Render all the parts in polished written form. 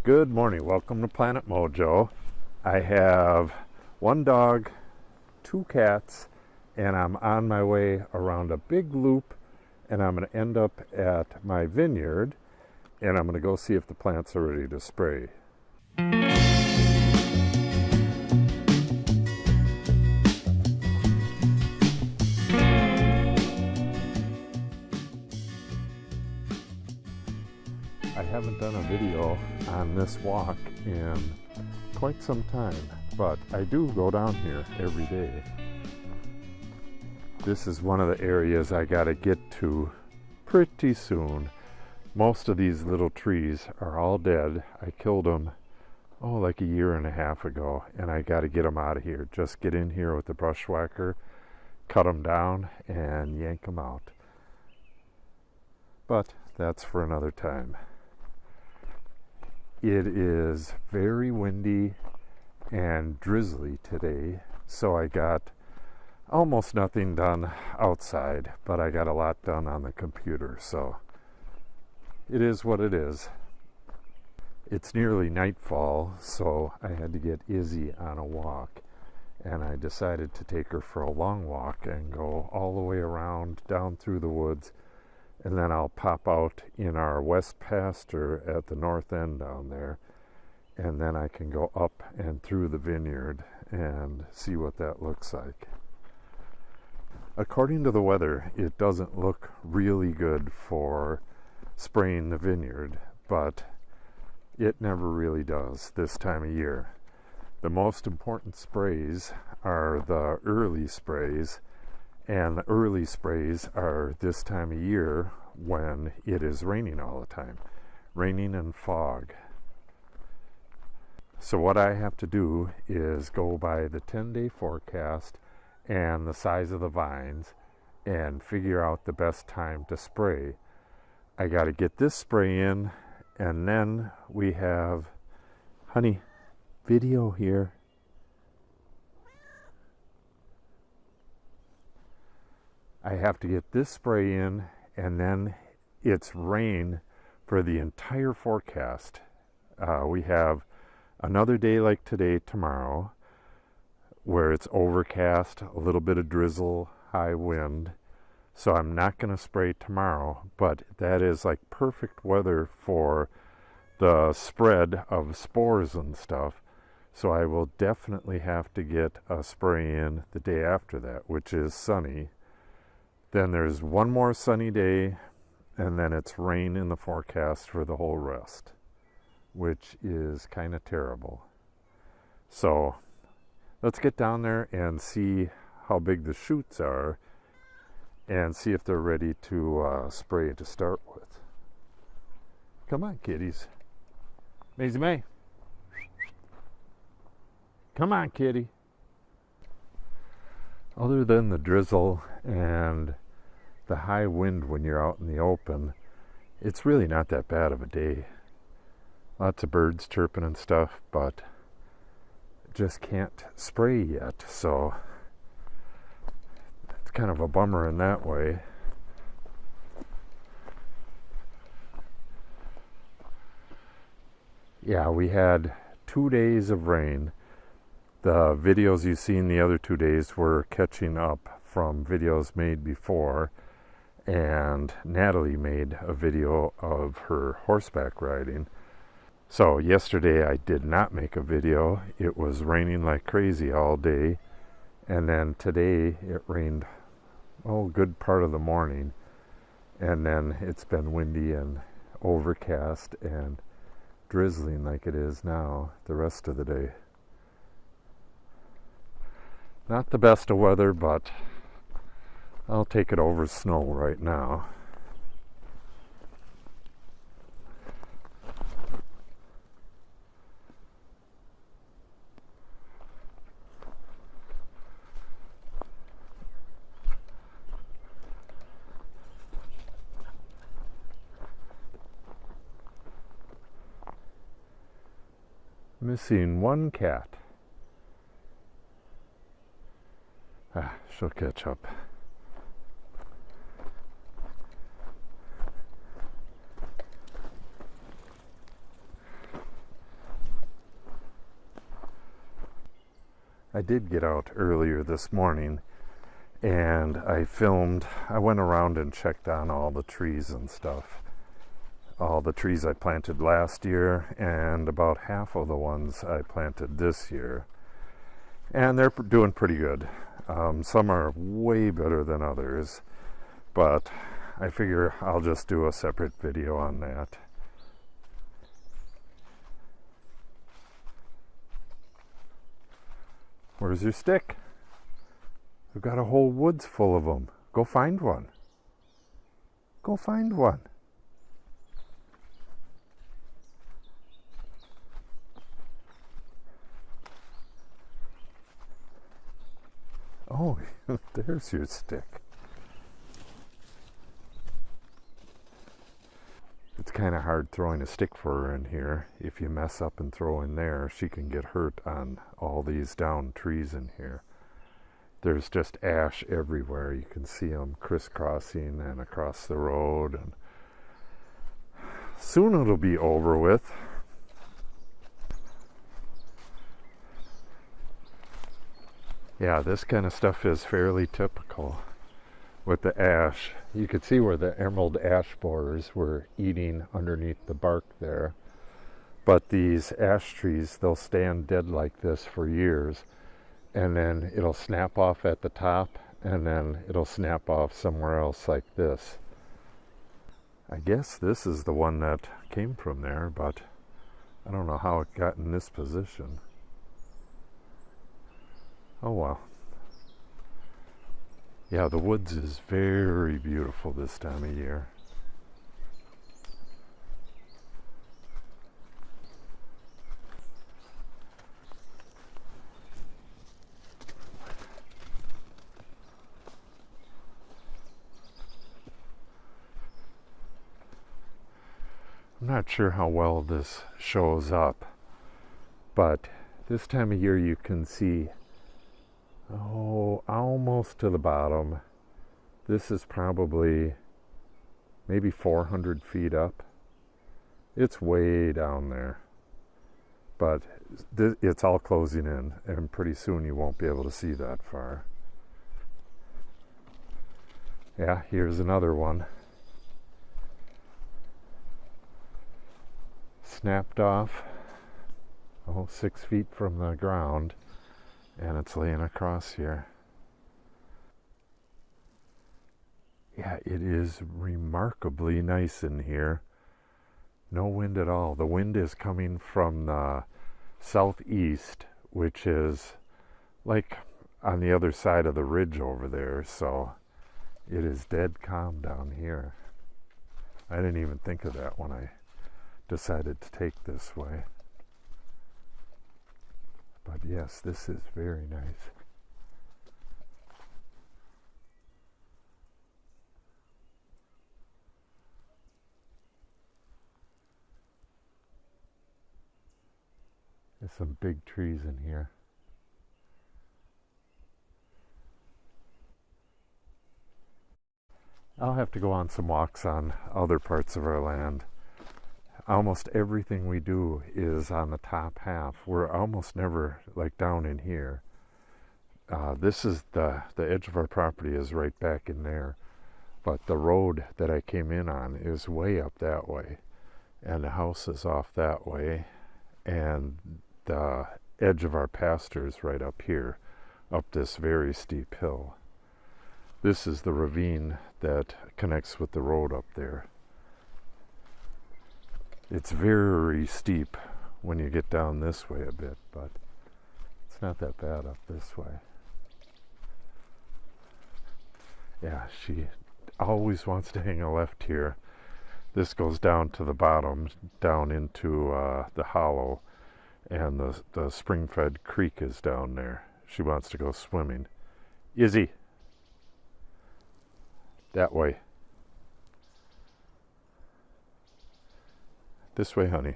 Good morning. Welcome to Planet Mojo. I have one dog, two cats, and I'm on my way around a big loop, and I'm going to end up at my vineyard, and I'm going to go see if the plants are ready to spray. I haven't done a video on this walk in quite some time, but I do go down here every day. This is one of the areas I gotta get to pretty soon. Most of these little trees are all dead. I killed them, like a year and a half ago, and I gotta get them out of here. Just get in here with the brush whacker, cut them down, and yank them out. But that's for another time. It is very windy and drizzly today, so I got almost nothing done outside, but I got a lot done on the computer, so it is what it is. It's nearly nightfall, so I had to get Izzy on a walk, and I decided to take her for a long walk and go all the way around down through the woods, and then I'll pop out in our west pasture at the north end down there, and then I can go up and through the vineyard and see what that looks like. According to the weather, it doesn't look really good for spraying the vineyard, but it never really does this time of year. The most important sprays are the early sprays, and the early sprays are this time of year when it is raining all the time. Raining and fog. So what I have to do is go by the 10-day forecast and the size of the vines and figure out the best time to spray. I got to get this spray in, and then we have, honey, video here. I have to get this spray in, and then it's rain for the entire forecast. We have another day like today tomorrow where it's overcast, a little bit of drizzle, high wind. So I'm not going to spray tomorrow, but that is like perfect weather for the spread of spores and stuff. So I will definitely have to get a spray in the day after that, which is sunny. Then there's one more sunny day, and then it's rain in the forecast for the whole rest, which is kind of terrible. So let's get down there and see how big the shoots are and see if they're ready to spray to start with. Come on, kitties. Mazie May. Come on, kitty. Other than the drizzle and the high wind when you're out in the open, it's really not that bad of a day. Lots of birds chirping and stuff, but just can't spray yet, so it's kind of a bummer in that way. Yeah, we had 2 days of rain. The videos you've seen the other 2 days were catching up from videos made before, and Natalie made a video of her horseback riding. So yesterday I did not make a video. It was raining like crazy all day, and then today it rained a good part of the morning, and then it's been windy and overcast and drizzling like it is now the rest of the day. Not the best of weather, but I'll take it over snow right now. Missing one cat. She'll catch up. I did get out earlier this morning and I went around and checked on all the trees and stuff. All the trees I planted last year and about half of the ones I planted this year. And they're doing pretty good. Some are way better than others, but I figure I'll just do a separate video on that. Where's your stick? We've got a whole woods full of them. Go find one. Go find one. Oh, there's your stick. It's kind of hard throwing a stick for her in here. If you mess up and throw in there, she can get hurt on all these downed trees in here. There's just ash everywhere. You can see them crisscrossing and across the road. And soon it'll be over with. Yeah, this kind of stuff is fairly typical with the ash. You could see where the emerald ash borers were eating underneath the bark there. But these ash trees, they'll stand dead like this for years, and then it'll snap off at the top, and then it'll snap off somewhere else like this. I guess this is the one that came from there, but I don't know how it got in this position. Oh well. Yeah, the woods is very beautiful this time of year. I'm not sure how well this shows up, but this time of year you can see almost to the bottom. This is probably maybe 400 feet up. It's way down there, but it's all closing in, and pretty soon you won't be able to see that far. Yeah, here's another one. Snapped off 6 feet from the ground, and it's laying across here. Yeah, it is remarkably nice in here. No wind at all. The wind is coming from the southeast, which is like on the other side of the ridge over there, so it is dead calm down here. I didn't even think of that when I decided to take this way. But yes, this is very nice. There's some big trees in here. I'll have to go on some walks on other parts of our land. Almost everything we do is on the top half. We're almost never like down in here. This is the edge of our property is right back in there, but the road that I came in on is way up that way, and the house is off that way, and the edge of our pasture is right up here, up this very steep hill. This is the ravine that connects with the road up there. It's very steep when you get down this way a bit, but it's not that bad up this way. Yeah, she always wants to hang a left here. This goes down to the bottom, down into the hollow, and the spring-fed creek is down there. She wants to go swimming. Izzy, that way. This way, honey.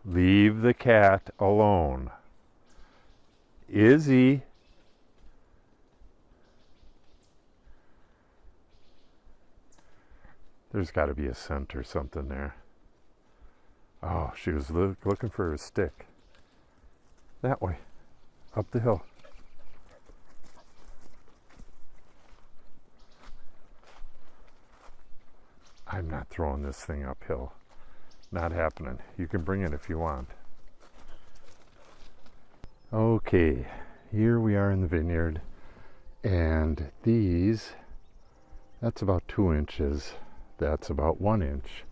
Leave the cat alone. Izzy. There's got to be a scent or something there. Oh, she was looking for her stick. that way, up the hill. I'm not throwing this thing uphill. Not happening. You can bring it if you want. Okay, here we are in the vineyard, and these, that's about 2 inches, that's about 1 inch,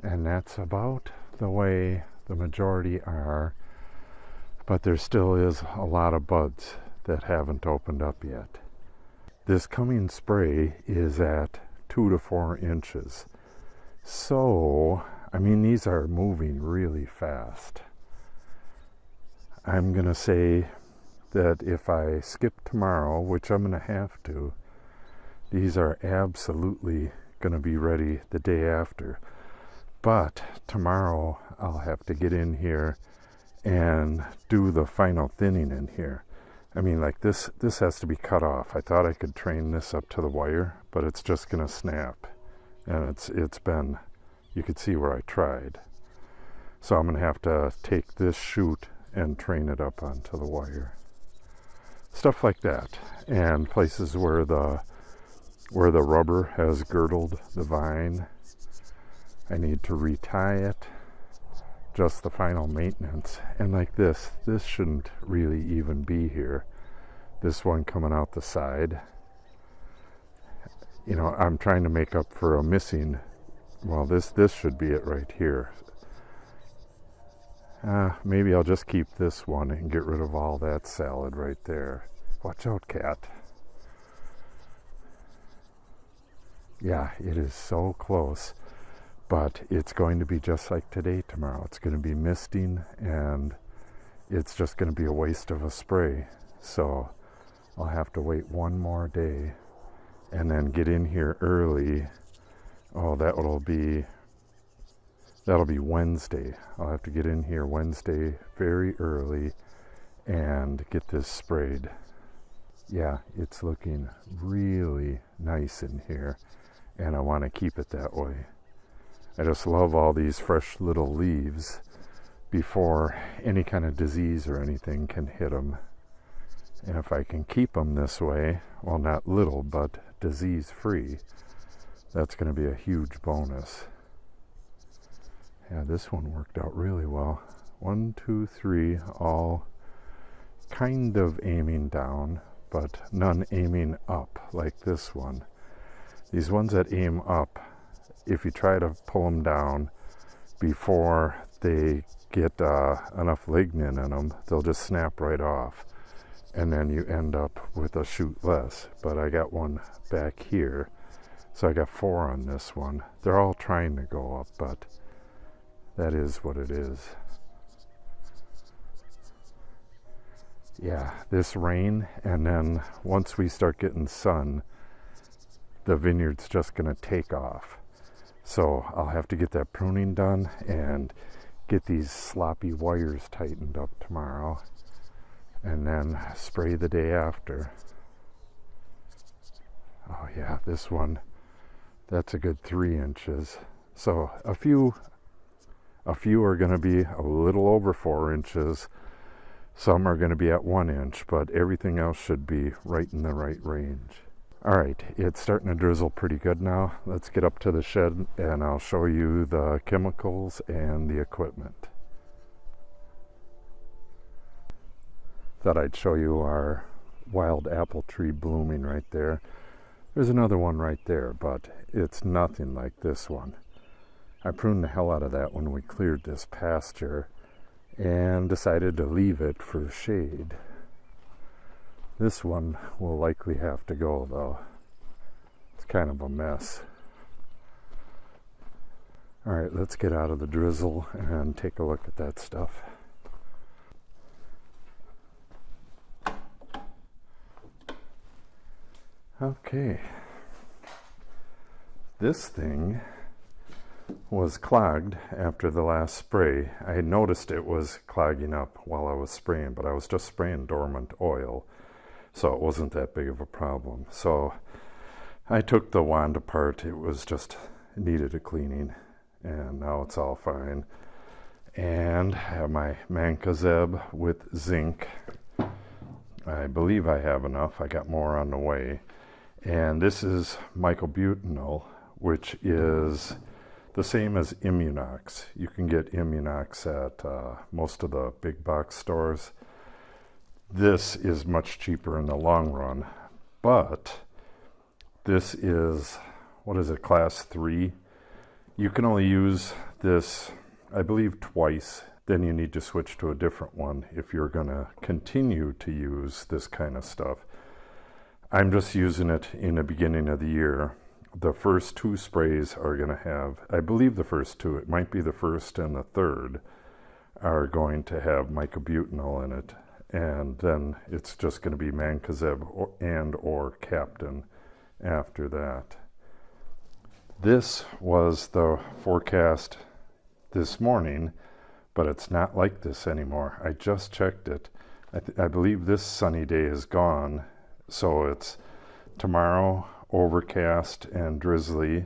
and that's about the way the majority are, but there still is a lot of buds that haven't opened up yet. This coming spray is at 2 to 4 inches. So, I mean, these are moving really fast. I'm going to say that if I skip tomorrow, which I'm going to have to, these are absolutely going to be ready the day after. But tomorrow I'll have to get in here and do the final thinning in here. I mean, like this has to be cut off. I thought I could train this up to the wire, but it's just going to snap. And it's been, you could see where I tried. So I'm going to have to take this shoot and train it up onto the wire. Stuff like that. And places where the rubber has girdled the vine, I need to retie it. Just the final maintenance. And like this shouldn't really even be here. This one coming out the side. You know, I'm trying to make up for a missing, well, this should be it right here. Maybe I'll just keep this one and get rid of all that salad right there. Watch out, cat. Yeah, it is so close. But it's going to be just like today tomorrow. It's going to be misting, and it's just going to be a waste of a spray. So I'll have to wait one more day and then get in here early. Oh, that'll be Wednesday. I'll have to get in here Wednesday very early and get this sprayed. Yeah, it's looking really nice in here, and I want to keep it that way. I just love all these fresh little leaves before any kind of disease or anything can hit them. And if I can keep them this way, well, not little, but disease-free, that's going to be a huge bonus. Yeah, this one worked out really well. 1, 2, 3, all kind of aiming down, but none aiming up like this one. These ones that aim up, if you try to pull them down before they get enough lignin in them, they'll just snap right off, and then you end up with a shoot less. But I got one back here, so I got 4 on this one. They're all trying to go up, but that is what it is. Yeah, this rain, and then once we start getting sun, the vineyard's just going to take off. So I'll have to get that pruning done and get these sloppy wires tightened up tomorrow, and then spray the day after. Oh yeah, this one, that's a good 3 inches. So a few are going to be a little over 4 inches. Some are going to be at 1 inch, but everything else should be right in the right range. All right, it's starting to drizzle pretty good now. Let's get up to the shed and I'll show you the chemicals and the equipment. Thought I'd show you our wild apple tree blooming right there. There's another one right there, but it's nothing like this one. I pruned the hell out of that when we cleared this pasture and decided to leave it for shade. This one will likely have to go, though. It's kind of a mess. All right, let's get out of the drizzle and take a look at that stuff. Okay. This thing was clogged after the last spray. I had noticed it was clogging up while I was spraying, but I was just spraying dormant oil, so it wasn't that big of a problem. So I took the wand apart. It needed a cleaning, and now it's all fine. And I have my Mancozeb with zinc. I believe I have enough. I got more on the way. And this is Myclobutanil, which is the same as Immunox. You can get Immunox at most of the big box stores. This is much cheaper in the long run, but this is, what is it, class 3? You can only use this, I believe, twice. Then you need to switch to a different one if you're going to continue to use this kind of stuff. I'm just using it in the beginning of the year. The first 2 sprays are going to have, I believe the first 2, it might be the first and the third, are going to have Myclobutanil in it. And then it's just going to be Mancozeb or Captain after that. This was the forecast this morning, but it's not like this anymore. I just checked it. I believe this sunny day is gone, so it's tomorrow overcast and drizzly,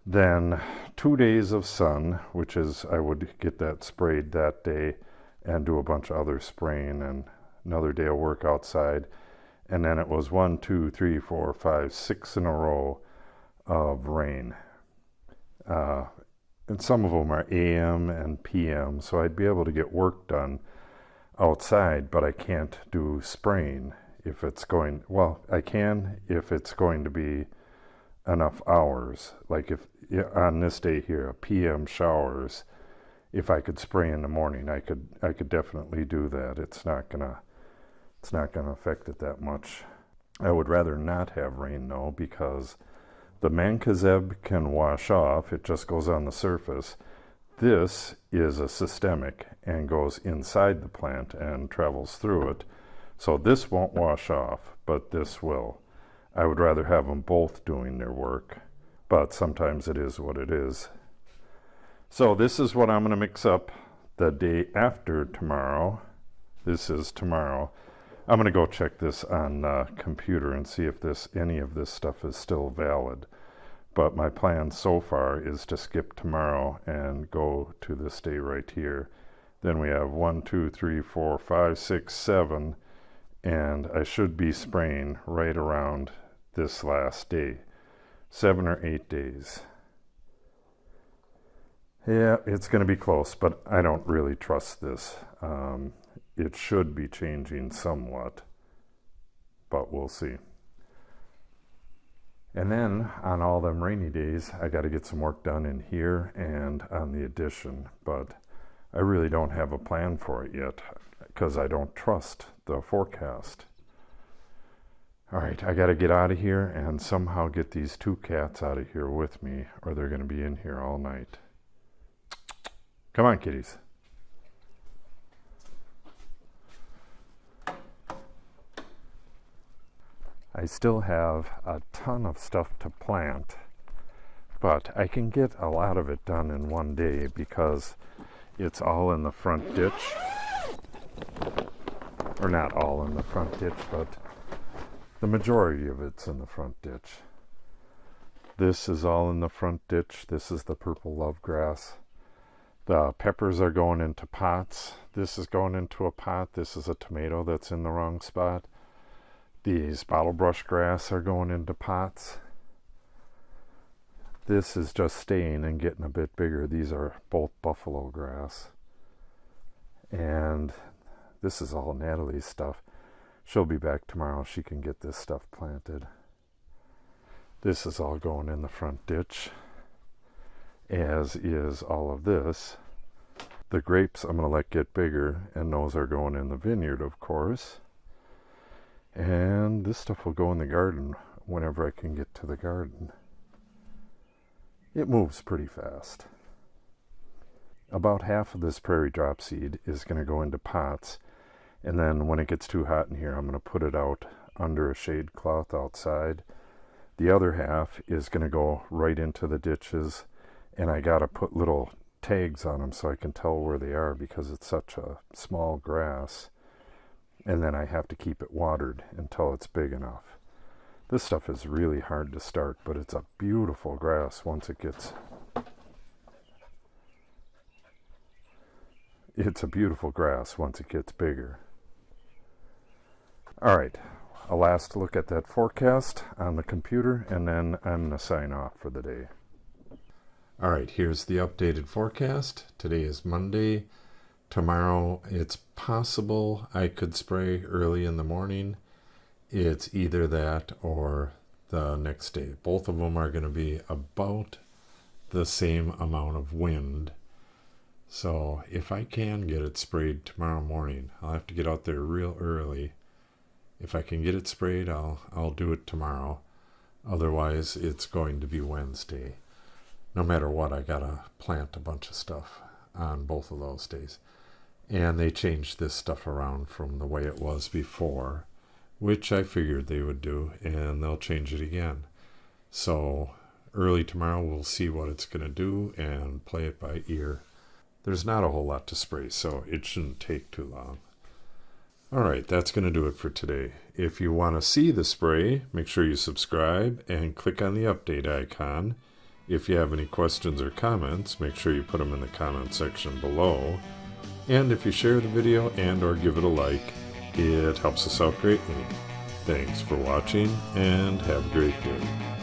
then 2 days of sun, which is, I would get that sprayed that day and do a bunch of other spraying, and another day of work outside. And then it was 1, 2, 3, 4, 5, 6 in a row of rain. And some of them are AM and PM, so I'd be able to get work done outside, but I can't do spraying if it's going, well, I can if it's going to be enough hours. Like if on this day here, PM showers, if I could spray in the morning, I could definitely do that. It's not gonna affect it that much. I would rather not have rain though, because the Mancozeb can wash off. It just goes on the surface. This is a systemic and goes inside the plant and travels through it. So this won't wash off, but this will. I would rather have them both doing their work, but sometimes it is what it is. So this is what I'm going to mix up the day after tomorrow. This is tomorrow. I'm going to go check this on the computer and see if any of this stuff is still valid. But my plan so far is to skip tomorrow and go to this day right here. Then we have 1, 2, 3, 4, 5, 6, 7, and I should be spraying right around this last day. 7 or 8 days. Yeah, it's going to be close, but I don't really trust this. It should be changing somewhat, but we'll see. And then on all them rainy days, I got to get some work done in here and on the addition, but I really don't have a plan for it yet because I don't trust the forecast. All right, I got to get out of here and somehow get these 2 cats out of here with me, or they're going to be in here all night. Come on, kitties. I still have a ton of stuff to plant, but I can get a lot of it done in one day because it's all in the front ditch. Or not all in the front ditch, but the majority of it's in the front ditch. This is all in the front ditch. This is the purple love grass. The peppers are going into pots. This is going into a pot. This is a tomato that's in the wrong spot. These bottle brush grass are going into pots. This is just staying and getting a bit bigger. These are both buffalo grass. And this is all Natalie's stuff. She'll be back tomorrow. She can get this stuff planted. This is all going in the front ditch, as is all of this. The grapes I'm going to let get bigger, and those are going in the vineyard, of course. And this stuff will go in the garden whenever I can get to the garden. It moves pretty fast. About half of this prairie drop seed is going to go into pots, and then when it gets too hot in here, I'm going to put it out under a shade cloth outside. The other half is going to go right into the ditches, and I got to put little tags on them so I can tell where they are because it's such a small grass. And then I have to keep it watered until it's big enough. This stuff is really hard to start, but it's a beautiful grass once it gets... it's a beautiful grass once it gets bigger. All right, a last look at that forecast on the computer, and then I'm going to sign off for the day. All right, here's the updated forecast. Today is Monday. Tomorrow, it's possible I could spray early in the morning. It's either that or the next day. Both of them are going to be about the same amount of wind. So if I can get it sprayed tomorrow morning, I'll have to get out there real early. If I can get it sprayed, I'll do it tomorrow. Otherwise, it's going to be Wednesday. No matter what, I gotta plant a bunch of stuff on both of those days. And they changed this stuff around from the way it was before, which I figured they would do, and they'll change it again. So early tomorrow we'll see what it's going to do and play it by ear. There's not a whole lot to spray, so it shouldn't take too long. Alright, that's going to do it for today. If you want to see the spray, make sure you subscribe and click on the update icon. If you have any questions or comments, make sure you put them in the comment section below. And if you share the video and or give it a like, it helps us out greatly. Thanks for watching and have a great day.